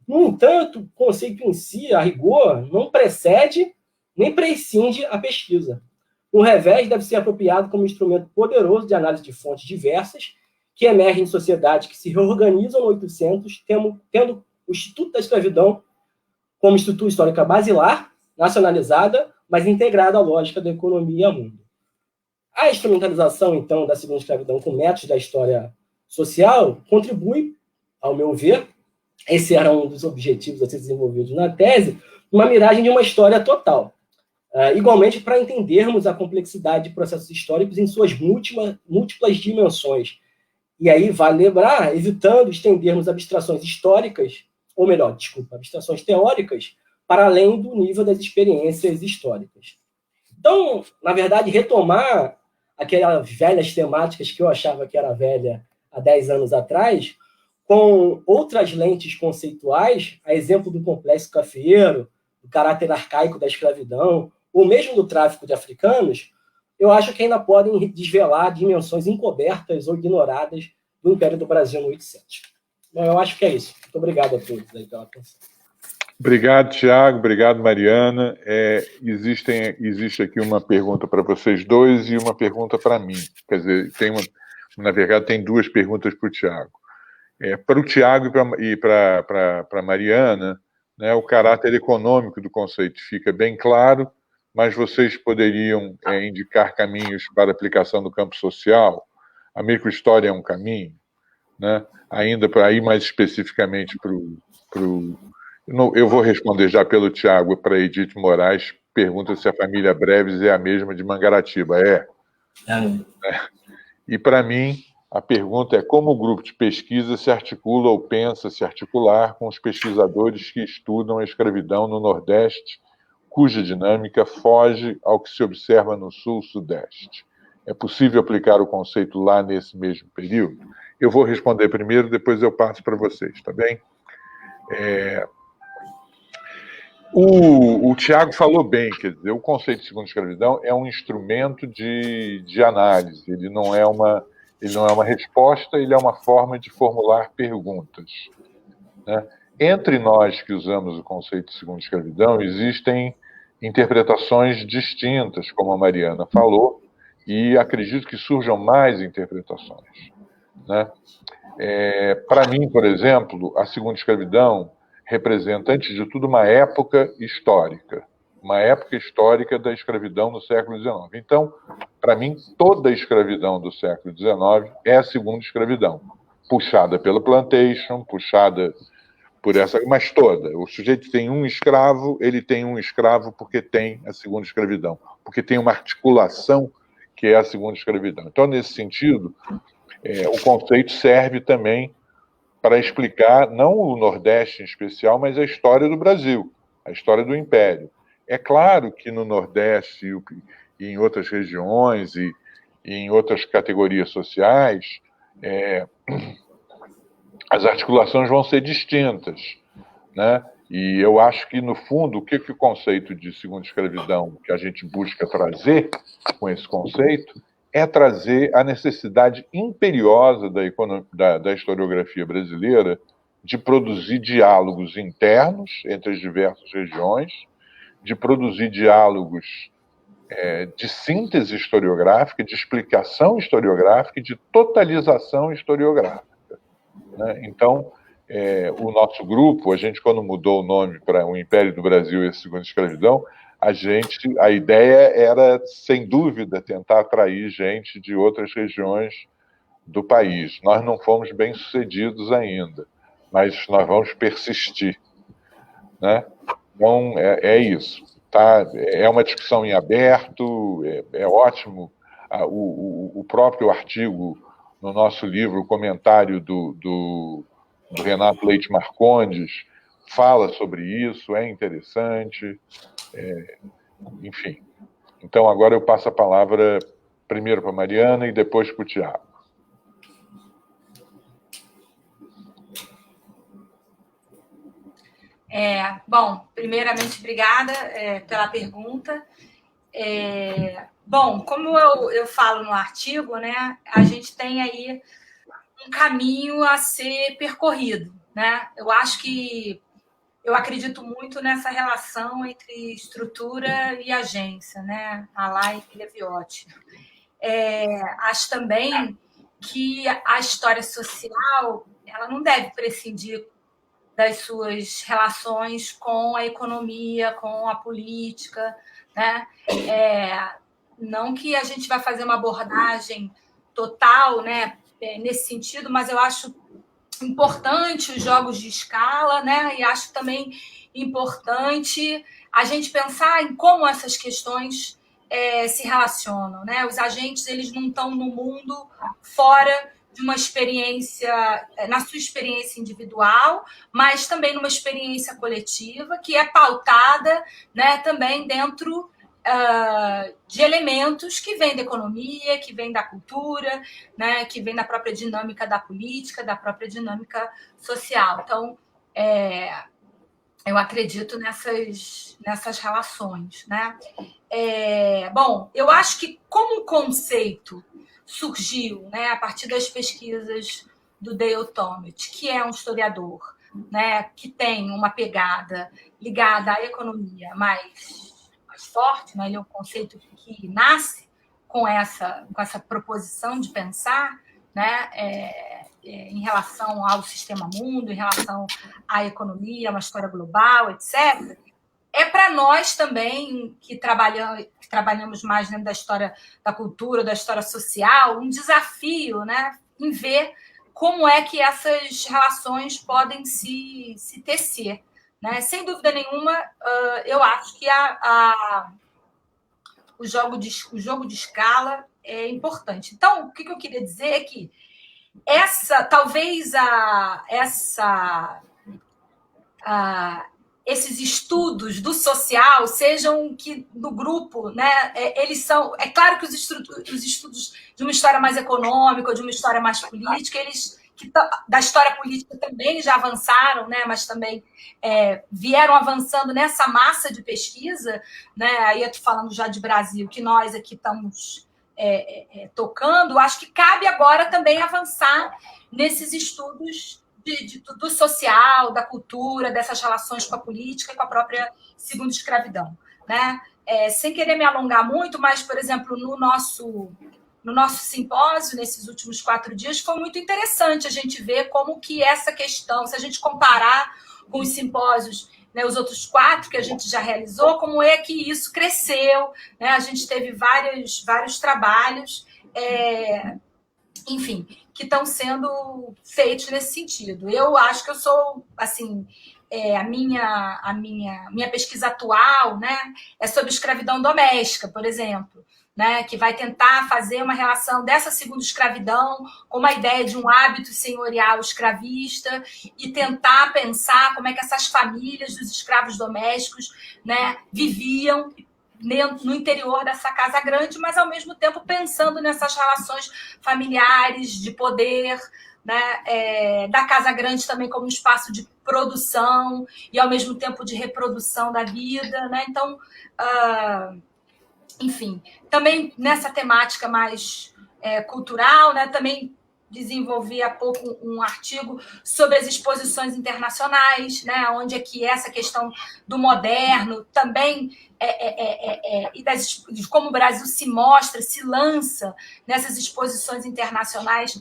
No entanto, o conceito em si, a rigor, não precede nem prescinde a pesquisa. No revés, deve ser apropriado como instrumento poderoso de análise de fontes diversas que emergem em sociedades que se reorganizam no 800, tendo o Instituto da Escravidão como estrutura histórica basilar, nacionalizada, mas integrada à lógica da economia e ao mundo. A instrumentalização, então, da segunda escravidão com métodos da história social contribui, ao meu ver, esse era um dos objetivos a ser desenvolvidos na tese, uma miragem de uma história total. Igualmente, para entendermos a complexidade de processos históricos em suas múltiplas dimensões. E aí, vale lembrar, evitando estendermos abstrações históricas, ou melhor, abstrações teóricas, para além do nível das experiências históricas. Então, na verdade, retomar aquelas velhas temáticas que eu achava que era velha há 10 anos atrás, com outras lentes conceituais, a exemplo do complexo cafeeiro, do caráter arcaico da escravidão, ou mesmo do tráfico de africanos, eu acho que ainda podem desvelar dimensões encobertas ou ignoradas do Império do Brasil no 800. Bom, eu acho que é isso. Muito obrigado a todos aí pela atenção. Obrigado, Tiago. Obrigado, Mariana. Existe aqui uma pergunta para vocês dois e uma pergunta para mim. Quer dizer, na verdade, tem duas perguntas para o Tiago. Para o Tiago e para a Mariana, né, o caráter econômico do conceito fica bem claro, mas vocês poderiam indicar caminhos para aplicação no campo social? A microhistória é um caminho, né? Ainda para ir mais especificamente para o... Eu vou responder já pelo Tiago para Edith Moraes, pergunta se a família Breves é a mesma de Mangaratiba. E para mim, a pergunta é como o grupo de pesquisa se articula ou pensa se articular com os pesquisadores que estudam a escravidão no Nordeste, cuja dinâmica foge ao que se observa no Sul-Sudeste. É possível aplicar o conceito lá nesse mesmo período? Eu vou responder primeiro, depois eu passo para vocês, tá bem? O Tiago falou bem, quer dizer, o conceito de segunda escravidão é um instrumento de análise, ele não é uma resposta, ele é uma forma de formular perguntas, né? Entre nós que usamos o conceito de segunda escravidão, existem interpretações distintas, como a Mariana falou, e acredito que surjam mais interpretações, né? Para mim, por exemplo, a segunda escravidão representa, antes de tudo, uma época histórica da escravidão no século XIX. Então, para mim, toda a escravidão do século XIX é a segunda escravidão, puxada pela plantation, puxada por essa, mas toda. O sujeito tem um escravo, ele tem um escravo porque tem a segunda escravidão, porque tem uma articulação que é a segunda escravidão. Então, nesse sentido, o conceito serve também para explicar, não o Nordeste em especial, mas a história do Brasil, a história do Império. É claro que no Nordeste e em outras regiões e em outras categorias sociais, as articulações vão ser distintas, né? E eu acho que, no fundo, o que o conceito de segunda escravidão que a gente busca trazer com esse conceito é trazer a necessidade imperiosa da historiografia brasileira de produzir diálogos internos entre as diversas regiões, de produzir diálogos de síntese historiográfica, de explicação historiográfica e de totalização historiográfica, né? Então, o nosso grupo, a gente, quando mudou o nome para o Império do Brasil e a Segunda Escravidão, a ideia era, sem dúvida, tentar atrair gente de outras regiões do país. Nós não fomos bem-sucedidos ainda, mas nós vamos persistir, né? Então, é isso. Tá? É uma discussão em aberto, é ótimo. O próprio artigo no nosso livro, o comentário do Renato Leite Marcondes, fala sobre isso, é interessante, enfim. Então, agora eu passo a palavra primeiro para a Mariana e depois para o Tiago. Bom, primeiramente, obrigada pela pergunta. Bom, como eu falo no artigo, né, a gente tem aí um caminho a ser percorrido, né? Eu acredito muito nessa relação entre estrutura e agência, né? Alay e Leviotti. Acho também que a história social ela não deve prescindir das suas relações com a economia, com a política, né? Não que a gente vai fazer uma abordagem total, né, nesse sentido, mas eu acho importante os jogos de escala, né? E acho também importante a gente pensar em como essas questões se relacionam, né? Os agentes eles não estão no mundo fora de uma experiência, na sua experiência individual, mas também numa experiência coletiva que é pautada, né, também dentro de elementos que vêm da economia, que vêm da cultura, né, que vêm da própria dinâmica da política, da própria dinâmica social. Então, eu acredito nessas relações, né? Bom, eu acho que como um conceito surgiu, né, a partir das pesquisas do Dale Tomitt, que é um historiador, né, que tem uma pegada ligada à economia mais forte, né? Ele é um conceito que nasce com essa proposição de pensar, né, em relação ao sistema mundo, em relação à economia, uma história global, etc. Para nós também, que trabalhamos mais dentro da história da cultura, da história social, um desafio, né, em ver como é que essas relações podem se tecer, né? Sem dúvida nenhuma, eu acho que o jogo de escala é importante. Então, o que eu queria dizer é que esses estudos do social sejam que no grupo, né, eles são... É claro que os estudos de uma história mais econômica, de uma história mais política, eles da história política também já avançaram, né, mas também vieram avançando nessa massa de pesquisa, né, aí eu estou falando já de Brasil, que nós aqui estamos tocando. Acho que cabe agora também avançar nesses estudos do social, da cultura, dessas relações com a política e com a própria segunda escravidão, né? Sem querer me alongar muito, mas, por exemplo, no nosso simpósio, nesses últimos 4 dias, foi muito interessante a gente ver como que essa questão, se a gente comparar com os simpósios, né, os outros 4 que a gente já realizou, como é que isso cresceu, né? A gente teve vários trabalhos, enfim, que estão sendo feitos nesse sentido. Eu acho que eu sou, assim, a minha pesquisa atual, né, é sobre escravidão doméstica, por exemplo, né, que vai tentar fazer uma relação dessa segunda escravidão com uma ideia de um hábito senhorial escravista e tentar pensar como é que essas famílias dos escravos domésticos, né, viviam no interior dessa casa grande, mas ao mesmo tempo pensando nessas relações familiares de poder, né, da casa grande também como um espaço de produção e ao mesmo tempo de reprodução da vida, né? Então, enfim, também nessa temática mais cultural, né, também desenvolvi há pouco um artigo sobre as exposições internacionais, né, onde é que essa questão do moderno também e de como o Brasil se mostra, se lança nessas exposições internacionais,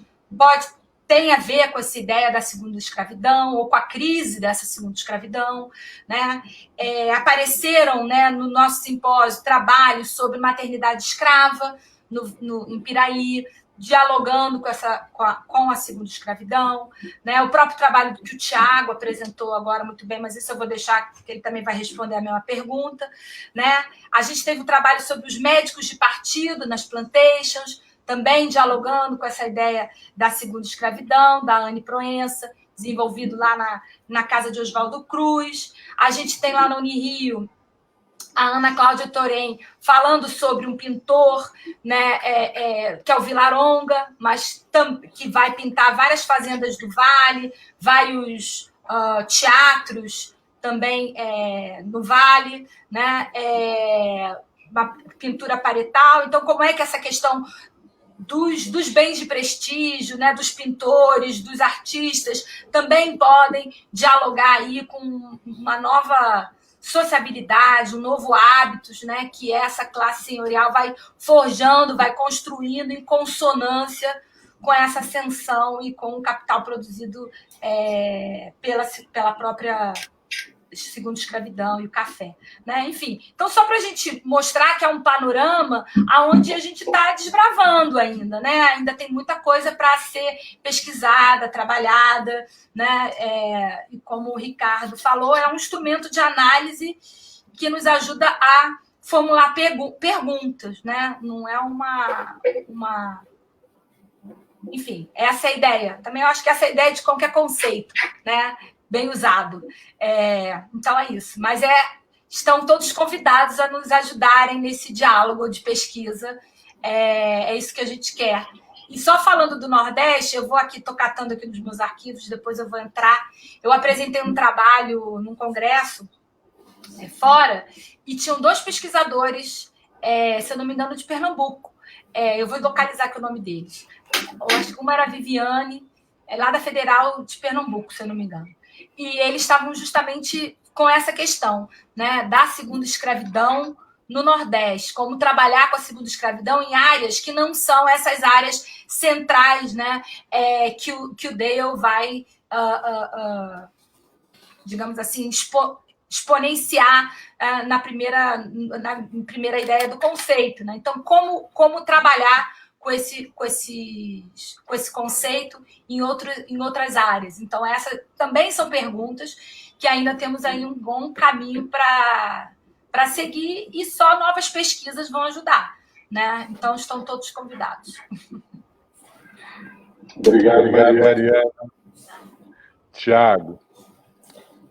tem a ver com essa ideia da segunda escravidão ou com a crise dessa segunda escravidão, né? Apareceram, né, no nosso simpósio trabalhos sobre maternidade escrava em Piraí, dialogando com a segunda escravidão, né? O próprio trabalho que o Tiago apresentou agora muito bem, mas isso eu vou deixar, porque ele também vai responder a mesma pergunta, né? A gente teve um trabalho sobre os médicos de partido nas plantations, também dialogando com essa ideia da segunda escravidão, da Anne Proença, desenvolvido lá na casa de Oswaldo Cruz. A gente tem lá no Unirio a Ana Cláudia Torém falando sobre um pintor, né, que é o Vilaronga, mas que vai pintar várias fazendas do Vale, vários teatros também no Vale, né, uma pintura paretal. Então, como é que essa questão dos bens de prestígio, né, dos pintores, dos artistas, também podem dialogar aí com uma nova sociabilidade, um novo hábitos, né, que essa classe senhorial vai forjando, vai construindo em consonância com essa ascensão e com o capital produzido pela própria segunda escravidão e o café, né? Enfim, então só para a gente mostrar que é um panorama onde a gente está desbravando ainda, né? Ainda tem muita coisa para ser pesquisada, trabalhada, né? E como o Ricardo falou, é um instrumento de análise que nos ajuda a formular perguntas, né? Não é uma... Enfim, essa é a ideia. Também eu acho que essa é a ideia de qualquer conceito, né? Bem usado. Então é isso. Mas estão todos convidados a nos ajudarem nesse diálogo de pesquisa. É isso que a gente quer. E só falando do Nordeste, eu vou aqui, estou catando aqui nos meus arquivos, depois eu vou entrar. Eu apresentei um trabalho num congresso fora e tinham 2 pesquisadores, se eu não me engano, de Pernambuco. Eu vou localizar aqui o nome deles. Eu acho que uma era a Viviane, lá da Federal de Pernambuco, se eu não me engano. E eles estavam justamente com essa questão, né, da segunda escravidão no Nordeste, como trabalhar com a segunda escravidão em áreas que não são essas áreas centrais, né, que o Dale vai, digamos assim, exponenciar na primeira ideia do conceito, né? Então, como trabalhar com esse conceito em outras áreas. Então, essas também são perguntas que ainda temos aí um bom caminho para seguir e só novas pesquisas vão ajudar, né? Então, estão todos convidados. Obrigado, Mariana. Tiago.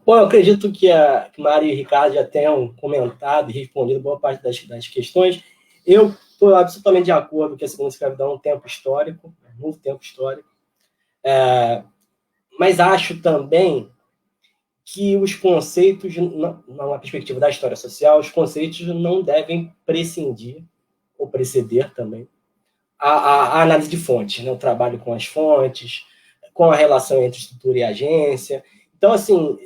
Bom, eu acredito que a Maria e o Ricardo já tenham comentado e respondido boa parte das questões. Eu estou absolutamente de acordo que a segunda escravidão é um tempo histórico, muito tempo histórico. Mas acho também que os conceitos, na perspectiva da história social, os conceitos não devem prescindir, ou preceder também, a análise de fontes, né? O trabalho com as fontes, com a relação entre estrutura e agência. Então, assim,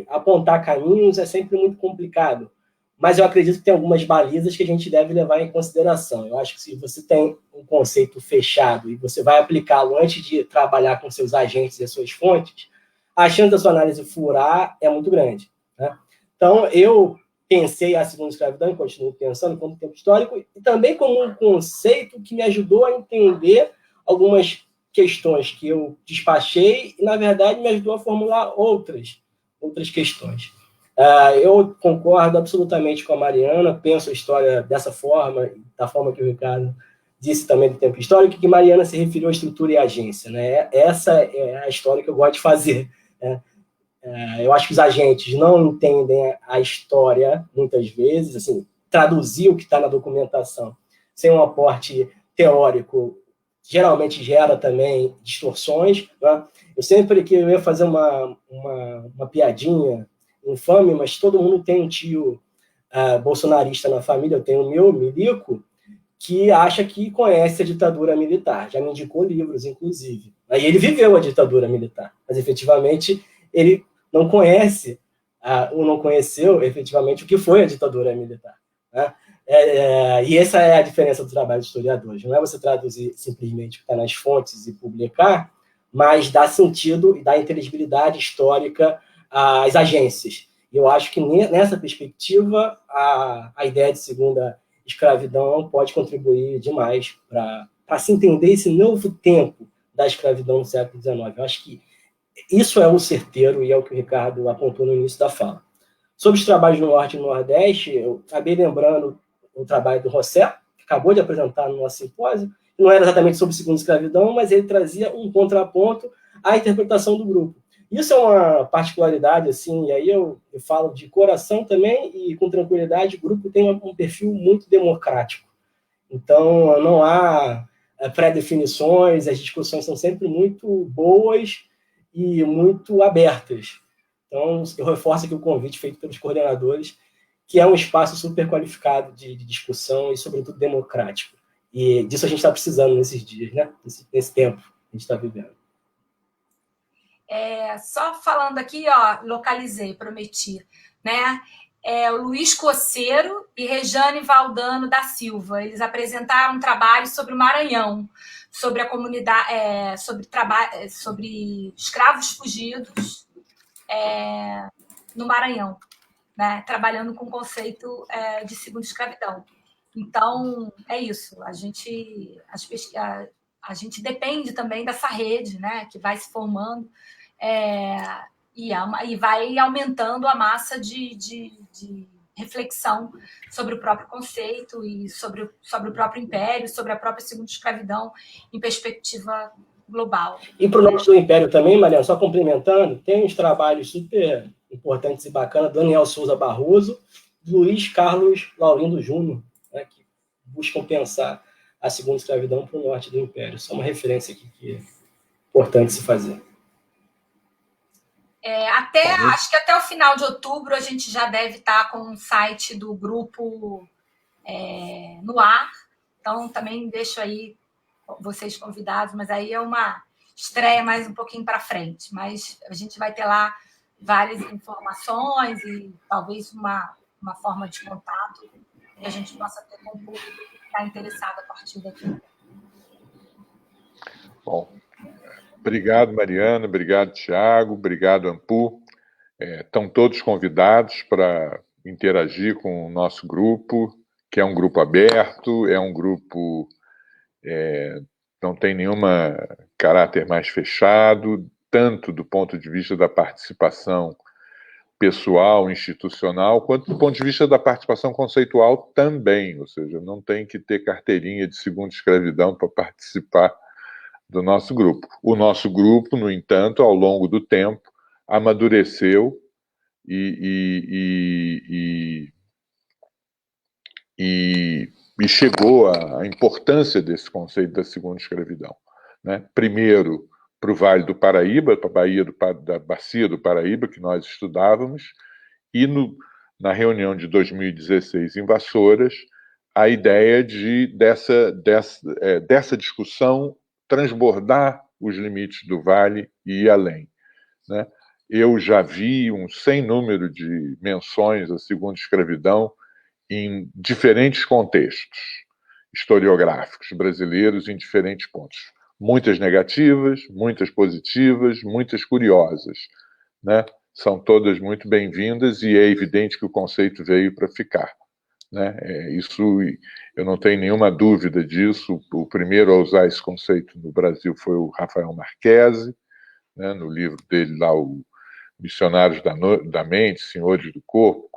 apontar caminhos é sempre muito complicado, mas eu acredito que tem algumas balizas que a gente deve levar em consideração. Eu acho que se você tem um conceito fechado e você vai aplicá-lo antes de trabalhar com seus agentes e as suas fontes, a chance da sua análise furar é muito grande, né? Então, eu pensei a segunda escravidão e continuo pensando como tempo histórico e também como um conceito que me ajudou a entender algumas questões que eu despachei e, na verdade, me ajudou a formular outras questões. Eu concordo absolutamente com a Mariana, penso a história dessa forma, da forma que o Ricardo disse também do tempo histórico, que Mariana se referiu à estrutura e à agência, né? Essa é a história que eu gosto de fazer, né? Eu acho que os agentes não entendem a história, muitas vezes, assim, traduzir o que está na documentação sem um aporte teórico geralmente gera também distorções, né? Eu sempre que eu ia fazer uma piadinha infame, mas todo mundo tem um tio bolsonarista na família, eu tenho o meu, Milico, que acha que conhece a ditadura militar, já me indicou livros, inclusive. Aí ele viveu a ditadura militar, mas efetivamente ele não conhece, ou não conheceu efetivamente o que foi a ditadura militar, né? E essa é a diferença do trabalho de historiadores. Não é você traduzir simplesmente o que está nas fontes e publicar, mas dar sentido e dar inteligibilidade histórica às agências. E eu acho que nessa perspectiva, a ideia de segunda escravidão pode contribuir demais para se entender esse novo tempo da escravidão no século XIX. Eu acho que isso é o certeiro e é o que o Ricardo apontou no início da fala. Sobre os trabalhos no Norte e no Nordeste, eu acabei lembrando o trabalho do Rossé, que acabou de apresentar no nosso simpósio. Não era exatamente sobre segunda escravidão, mas ele trazia um contraponto à interpretação do grupo. Isso é uma particularidade, assim, e aí eu falo de coração também, e com tranquilidade, o grupo tem um perfil muito democrático. Então, não há pré-definições, as discussões são sempre muito boas e muito abertas. Então, eu reforço aqui o convite feito pelos coordenadores, que é um espaço super qualificado de discussão e, sobretudo, democrático. E disso a gente está precisando nesses dias, né? Nesse tempo que a gente está vivendo. Só falando aqui, localizei, prometi, né? O Luiz Coceiro e Rejane Valdano da Silva. Eles apresentaram um trabalho sobre o Maranhão, sobre a comunidade, sobre escravos fugidos no Maranhão, né? Trabalhando com o conceito de segunda escravidão. Então, é isso. A gente depende também dessa rede, né, que vai se formando e vai aumentando a massa de reflexão sobre o próprio conceito e sobre o próprio império, sobre a própria segunda escravidão em perspectiva global. E para o Norte do Império também, Mariana, só complementando, tem uns trabalhos super importantes e bacanas, Daniel Souza Barroso, Luiz Carlos Laurindo Júnior, né, que buscam pensar a segunda escravidão para o Norte do Império. Só uma referência aqui que é importante se fazer. Acho que até o final de outubro a gente já deve estar com um site do grupo no ar. Então, também deixo aí vocês convidados, mas aí é uma estreia mais um pouquinho para frente. Mas a gente vai ter lá várias informações e talvez uma forma de contato que a gente possa ter com o público que está interessado a partir daqui. Bom, obrigado, Mariana, obrigado, Tiago, obrigado, Ampu. Estão todos convidados para interagir com o nosso grupo, que é um grupo aberto, é um grupo não tem nenhum caráter mais fechado, tanto do ponto de vista da participação pessoal, institucional, quanto do ponto de vista da participação conceitual também, ou seja, não tem que ter carteirinha de segunda escravidão para participar do nosso grupo. O nosso grupo, no entanto, ao longo do tempo, amadureceu e chegou à importância desse conceito da segunda escravidão, né? Primeiro, para o Vale do Paraíba, para a Bacia do Paraíba, que nós estudávamos, e na reunião de 2016 em Vassouras, a ideia dessa discussão transbordar os limites do Vale e ir além, né? Eu já vi um sem número de menções à segunda escravidão em diferentes contextos historiográficos brasileiros, em diferentes pontos. Muitas negativas, muitas positivas, muitas curiosas, né? São todas muito bem-vindas e é evidente que o conceito veio para ficar, né? Isso, eu não tenho nenhuma dúvida disso. O primeiro a usar esse conceito no Brasil foi o Rafael Marchesi, né? No livro dele lá, Missionários da Mente, Senhores do Corpo,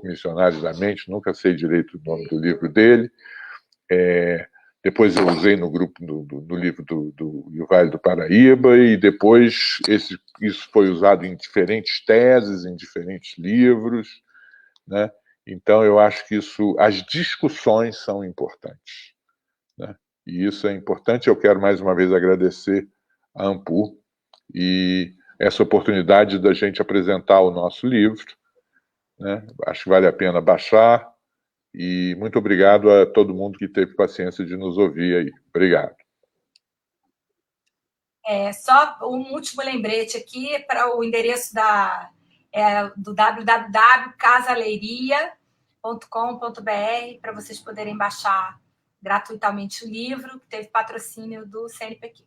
Missionários da Mente, nunca sei direito o nome do livro dele. Depois eu usei no grupo no livro do Vale do Paraíba, e depois isso foi usado em diferentes teses, em diferentes livros, né? Então eu acho que as discussões são importantes, né? E isso é importante. Eu quero mais uma vez agradecer a Ampur e essa oportunidade da gente apresentar o nosso livro, né? Acho que vale a pena baixar. E muito obrigado a todo mundo que teve paciência de nos ouvir aí. Obrigado. Só um último lembrete aqui para o endereço do www.casaleiria.com.br, para vocês poderem baixar gratuitamente o livro, que teve patrocínio do CNPq.